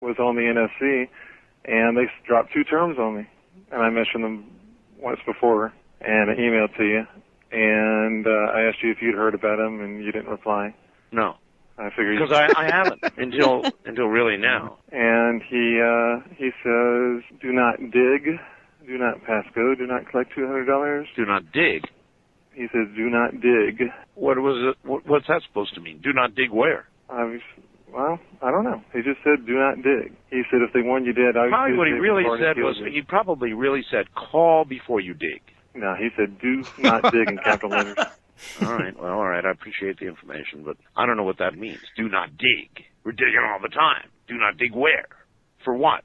was on the NFC, and they dropped 2 terms on me. And I mentioned them once before, and I emailed to you. And I asked you if you'd heard about them, and you didn't reply. No. I figured because I haven't until really now. And he says, do not dig, do not pass go, do not collect $200. Do not dig. He says, do not dig. What was it? What's that supposed to mean? Do not dig where? Well, I don't know. He just said, do not dig. He said, if they warn you dead, probably what he really said was, he probably really said, call before you dig. No, he said, do not dig in capital letters. All right. I appreciate the information, but I don't know what that means. Do not dig. We're digging all the time. Do not dig where? For what?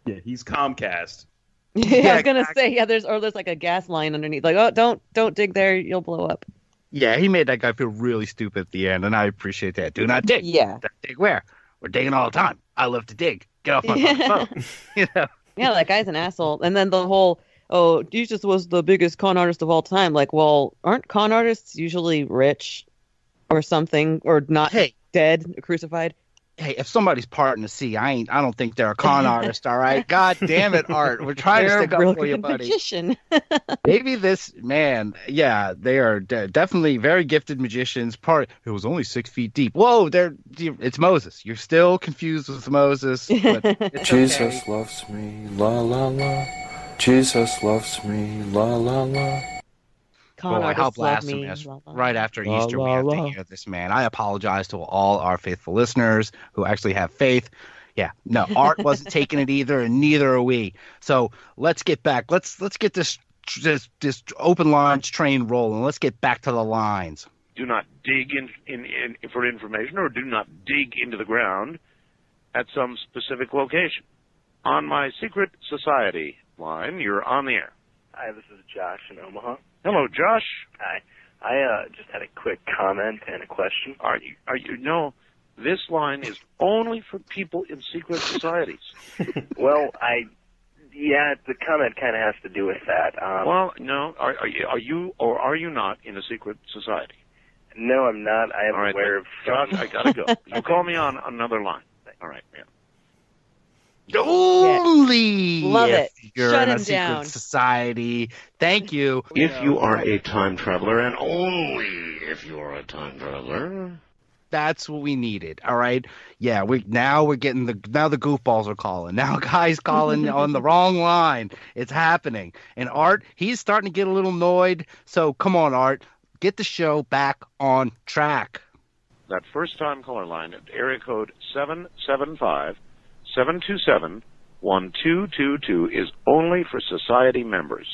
Yeah, he's Comcast. Yeah, I was gonna say, there's like a gas line underneath. Like, oh, don't dig there, you'll blow up. Yeah, he made that guy feel really stupid at the end, and I appreciate that. Do not dig. Yeah. Dig where? We're digging all the time. I love to dig. Get off my phone. You know? Yeah, that guy's an asshole. And then the whole, Jesus was the biggest con artist of all time. Like, well, aren't con artists usually rich or something, or not dead, crucified? Hey, if somebody's parting the sea, I don't think they're a con artist, all right? God damn it, Art. We're trying to stick up for you, buddy. Magician. Maybe this man, they are definitely very gifted magicians. It was only 6 feet deep. Whoa, it's Moses. You're still confused with Moses. But Jesus loves me, la la la. Jesus loves me, la la la. Boy, how blasphemous. Right after Easter, we have to hear this, man. I apologize to all our faithful listeners who actually have faith. Yeah, no, Art wasn't taking it either, and neither are we. So let's get back. Let's get this open lines train rolling. Let's get back to the lines. Do not dig in for information, or do not dig into the ground at some specific location. On my secret society line, you're on the air. Hi, this is Josh in Omaha. Hello, Josh. Hi. I just had a quick comment and a question. Are you? No, this line is only for people in secret societies. Well, the comment kind of has to do with that. Well, no. Are you or are you not in a secret society? No, I'm not. I am aware of. Josh, I gotta go. You call me on another line. All right, yeah. Only Love if it. you're Shut in a him secret down. society. Thank you. If you are a time traveler, and only if you are a time traveler. That's what we needed. All right. Yeah. We're getting the goofballs are calling. Now guys calling on the wrong line. It's happening. And Art, he's starting to get a little annoyed. So come on, Art, get the show back on track. That first time caller line at area code 775-727-1222 is only for society members.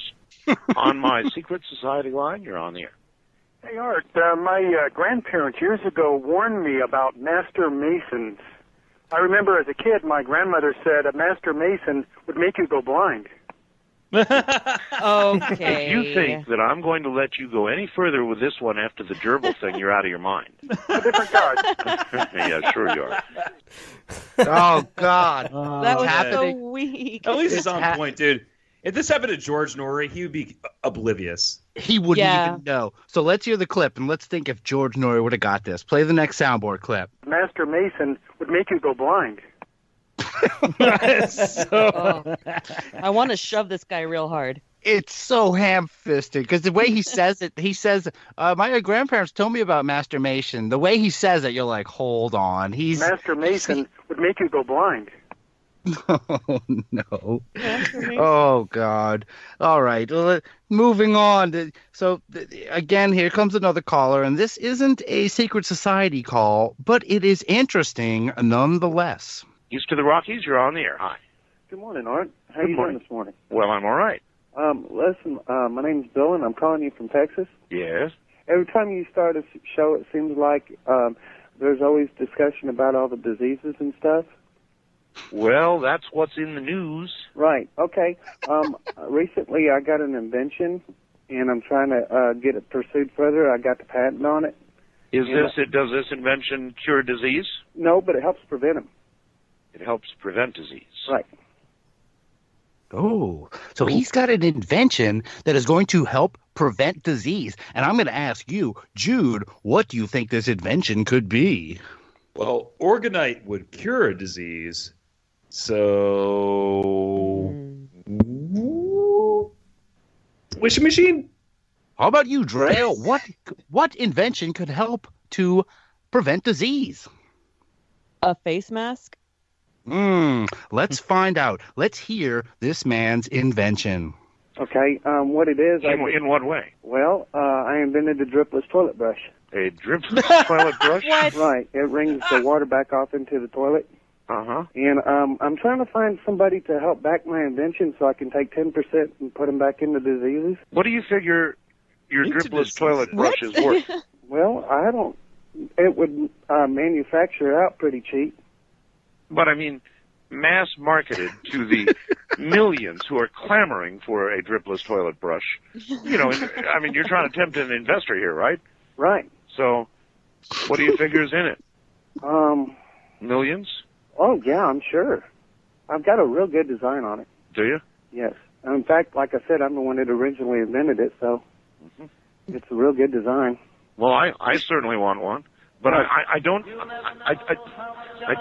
On my secret society line, you're on the air. Hey, Art, my grandparents years ago warned me about master masons. I remember as a kid, my grandmother said a master mason would make you go blind. Okay. If you think that I'm going to let you go any further with this one after the gerbil thing, you're out of your mind. A different card. Yeah, sure you are. Oh, God. That was happening. so weak. At least it's on point, dude. If this happened to George Norrie, he would be oblivious. He wouldn't even know. So let's hear the clip, and let's think if George Norrie would have got this. Play the next soundboard clip. Master mason would make you go blind. I want to shove this guy real hard. It's so ham-fisted because the way he says it, he says, my grandparents told me about Master Mason. The way he says it, you're like, hold on. Master Mason would make you go blind. Oh, no. Oh, God. All right. Well, moving on. So, again, here comes another caller, and this isn't a secret society call, but it is interesting nonetheless. East to the Rockies, you're on the air. Hi. Good morning, Art. How you doing this morning? Well, I'm all right. Listen, my name's Bill, and I'm calling you from Texas. Yes? Every time you start a show, it seems like there's always discussion about all the diseases and stuff. Well, that's what's in the news. Right. Okay. Recently, I got an invention, and I'm trying to get it pursued further. I got the patent on it. Does this invention cure disease? No, but it helps prevent them. It helps prevent disease. Right. Oh, so he's got an invention that is going to help prevent disease. And I'm going to ask you, Jude, what do you think this invention could be? Well, Organite would cure a disease, so... Wishing machine? How about you, Dre? What invention could help to prevent disease? A face mask? Let's find out. Let's hear this man's invention. Okay, what it is... In what way? Well, I invented the dripless toilet brush. A dripless toilet brush? What? Right, it wrings the water back off into the toilet. Uh-huh. And I'm trying to find somebody to help back my invention so I can take 10% and put them back into diseases. What do you figure your dripless toilet brush is worth? Well, I don't... It would manufacture out pretty cheap. But, I mean, mass marketed to the millions who are clamoring for a dripless toilet brush. You know, I mean, you're trying to tempt an investor here, right? Right. So, what do you figure is in it? Millions? Oh, yeah, I'm sure. I've got a real good design on it. Do you? Yes. In fact, like I said, I'm the one that originally invented it, so it's a real good design. Well, I certainly want one, but I don't. I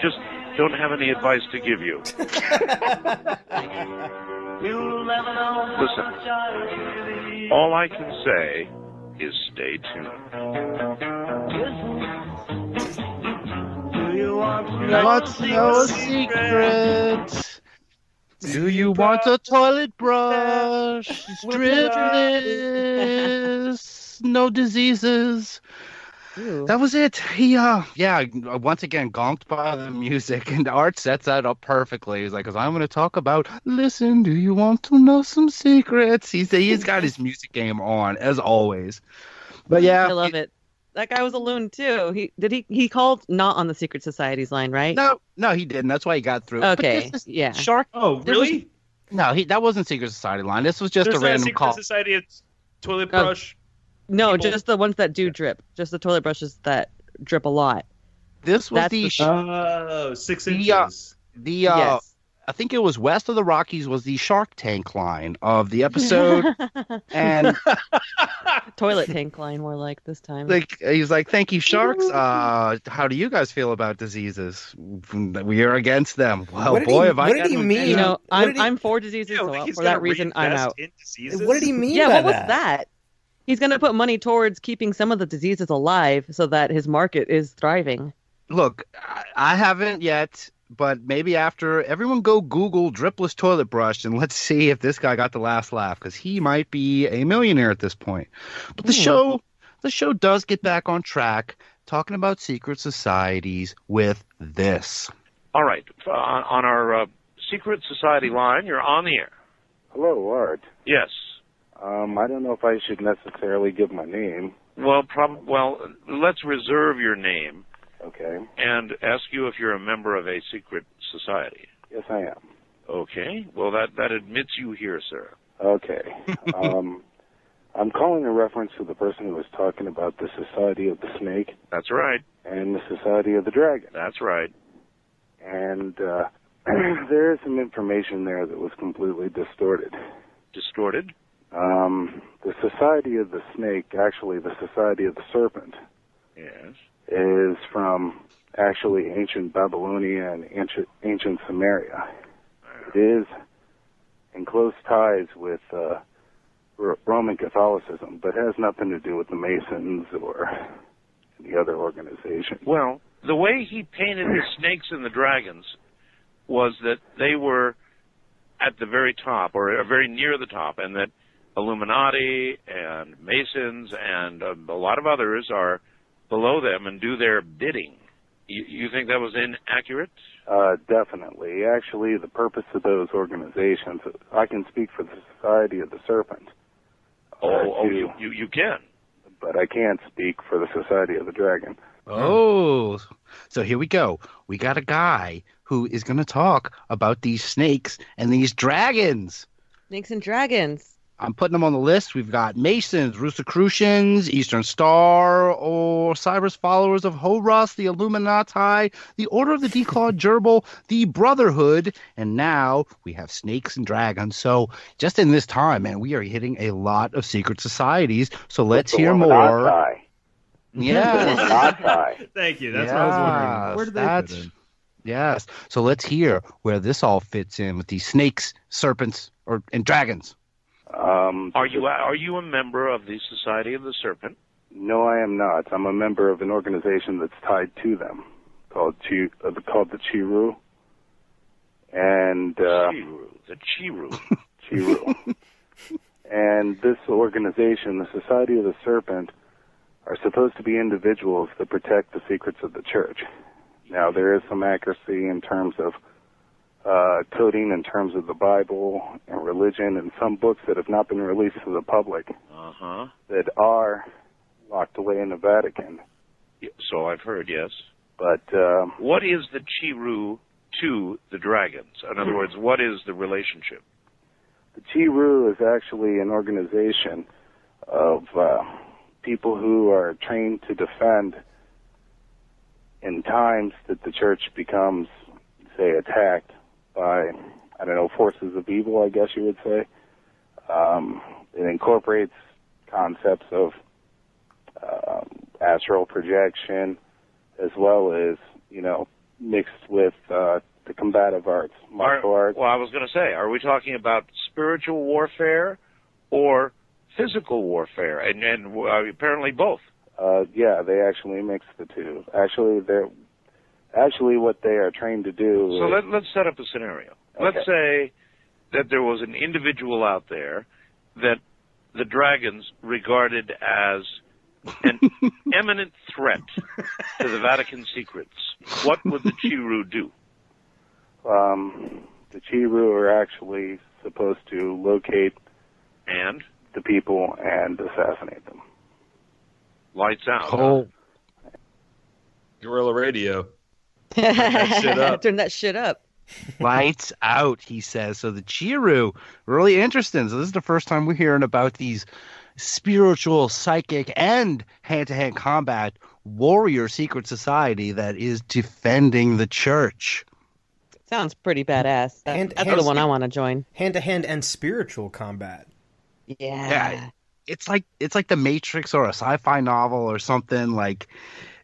just don't have any advice to give you. Listen, all I can say is stay tuned. What's no secret? Do you want a toilet brush? Dripless, no diseases. Ooh. That was it. He, once again, gonked by the music, and Art sets that up perfectly. He's like, because I'm going to talk about, listen, do you want to know some secrets? He's got his music game on, as always. But yeah. I love it. That guy was a loon, too. He called not on the Secret Society's line, right? No, he didn't. That's why he got through. Okay, yeah. Shark. Oh, really? That wasn't Secret Society line. This was just a random call. Secret Society toilet brush? No, people? Just the ones that do drip. Just the toilet brushes that drip a lot. This was the 6 inches. Yes. I think it was west of the Rockies was the Shark Tank line of the episode, and toilet tank line more like this time. Like he's like, "Thank you, sharks. How do you guys feel about diseases? We are against them." Well, what did he mean? You know, I'm for diseases, so for that reason, I'm out. What did he mean? Yeah, by what was that? He's going to put money towards keeping some of the diseases alive so that his market is thriving. Look, I haven't yet. But maybe after, everyone go Google dripless toilet brush and let's see if this guy got the last laugh, because he might be a millionaire at this point. But the show does get back on track, talking about secret societies with this. All right, on our secret society line, you're on the air. Hello, Art. Yes. I don't know if I should necessarily give my name. Well, let's reserve your name. Okay. And ask you if you're a member of a secret society. Yes, I am. Okay. Well, that admits you here, sir. Okay. I'm calling in reference to the person who was talking about the Society of the Snake. That's right. And the Society of the Dragon. That's right. And there is some information there that was completely distorted. Distorted? The Society of the Snake, actually the Society of the Serpent. Yes. Is from actually ancient Babylonia and ancient Samaria. It is in close ties with Roman Catholicism, but has nothing to do with the Masons or the other organizations. Well, the way he painted the snakes and the dragons was that they were at the very top, or very near the top, and that Illuminati and Masons and a lot of others are below them and do their bidding. You think that was inaccurate? Definitely. Actually, the purpose of those organizations, I can speak for the Society of the Serpent. You can. But I can't speak for the Society of the Dragon. Oh, so here we go. We got a guy who is going to talk about these snakes and these dragons. Snakes and dragons. I'm putting them on the list. We've got Masons, Rosicrucians, Eastern Star, Osiris followers of Horus, the Illuminati, the Order of the Declawed Gerbil, the Brotherhood, and now we have snakes and dragons. So just in this time, man, we are hitting a lot of secret societies. So let's hear more. Yeah. Thank you. That's what I was wondering. Where did they fit in? Yes. So let's hear where this all fits in with these snakes, serpents, and dragons. Are you a member of the Society of the Serpent? No, I am not. I'm a member of an organization that's tied to them called the Chiru. And the Chiru. Chiru. And this organization, the Society of the Serpent, are supposed to be individuals that protect the secrets of the church. Now, there is some accuracy in terms of coding, in terms of the Bible and religion, and some books that have not been released to the public that are locked away in the Vatican. So I've heard, yes. But what is the Chiru to the dragons? In other words, what is the relationship? The Chiru is actually an organization of people who are trained to defend in times that the church becomes, say, attacked by, I don't know, forces of evil, I guess you would say. It incorporates concepts of astral projection as well as, mixed with the combative arts, martial arts. Well, I was going to say, are we talking about spiritual warfare or physical warfare? And apparently both. Yeah, they actually mix the two. Actually, what they are trained to do. So let's set up a scenario. Okay. Let's say that there was an individual out there that the dragons regarded as an eminent threat to the Vatican secrets. What would the Chiru do? The Chiru are actually supposed to locate the people and assassinate them. Lights out. Oh. Guerrilla radio. Turn that shit up. Lights out, he says. So the Chiru, really interesting. So this is the first time we're hearing about these spiritual, psychic, and hand-to-hand combat warrior secret society that is defending the church. Sounds pretty badass. That's the one I want to join. Hand-to-hand and spiritual combat. Yeah. It's like the Matrix or a sci-fi novel or something like.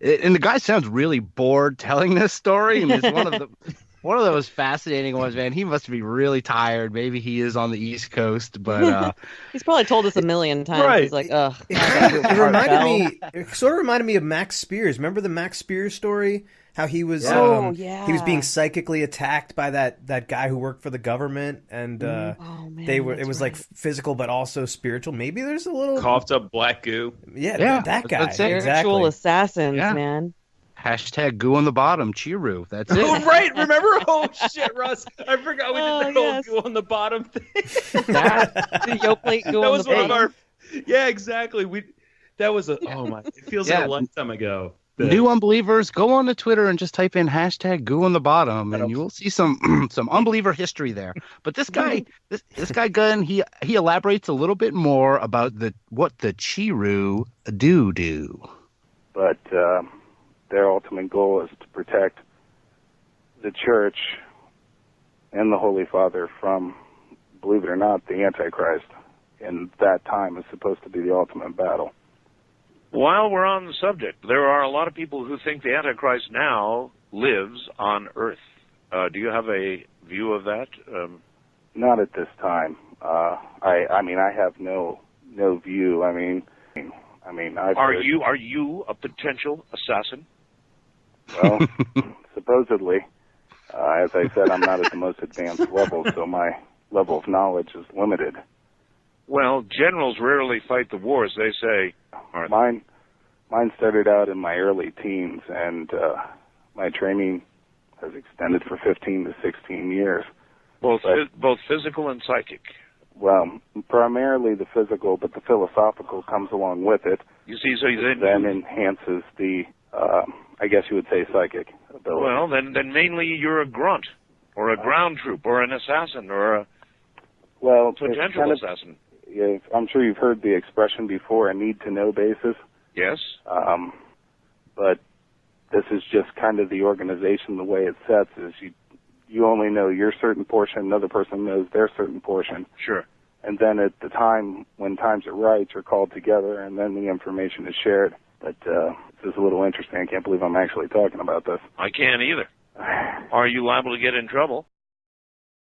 And the guy sounds really bored telling this story, and it's one of those fascinating ones, man. He must be really tired. Maybe he is on the East Coast, but he's probably told us a million times. Right. He's like, ugh. It sort of reminded me of Max Spears. Remember the Max Spears story? How he was he was being psychically attacked by that guy who worked for the government, and it was like physical but also spiritual. Maybe there's a little coughed up black goo. Yeah, that guy. Spiritual assassins, man. Hashtag goo on the bottom, Chiru. That's it. Oh, right. Remember? Oh, shit, Russ. I forgot we did the whole goo on the bottom thing. The yo plate goo on the bottom. One of our... Yeah, exactly. It feels like a lifetime ago. New unbelievers, go on to Twitter and just type in hashtag goo on the bottom, and you will see some unbeliever history there. But this guy, this guy Gunn, he elaborates a little bit more about what the Chiru do. But their ultimate goal is to protect the church and the Holy Father from, believe it or not, the Antichrist. And that time is supposed to be the ultimate battle. While we're on the subject, there are a lot of people who think the Antichrist now lives on Earth. Do you have a view of that? Not at this time. I mean, I have no view. I mean, Are you a potential assassin? Well, supposedly. As I said, I'm not at the most advanced level, so my level of knowledge is limited. Well, generals rarely fight the wars, they say. Mine started out in my early teens, and my training has extended for 15 to 16 years. Both physical and psychic. Well, primarily the physical, but the philosophical comes along with it. You see, so then enhances the, I guess you would say, psychic ability. Well, then mainly you're a grunt, or a ground troop, or an assassin, or a potential assassin. I'm sure you've heard the expression before, a need-to-know basis. Yes. But this is just kind of the organization, the way it sets is you only know your certain portion, another person knows their certain portion. Sure. And then at the time, when times are right, you're called together, and then the information is shared. But this is a little interesting. I can't believe I'm actually talking about this. I can't either. Are you liable to get in trouble?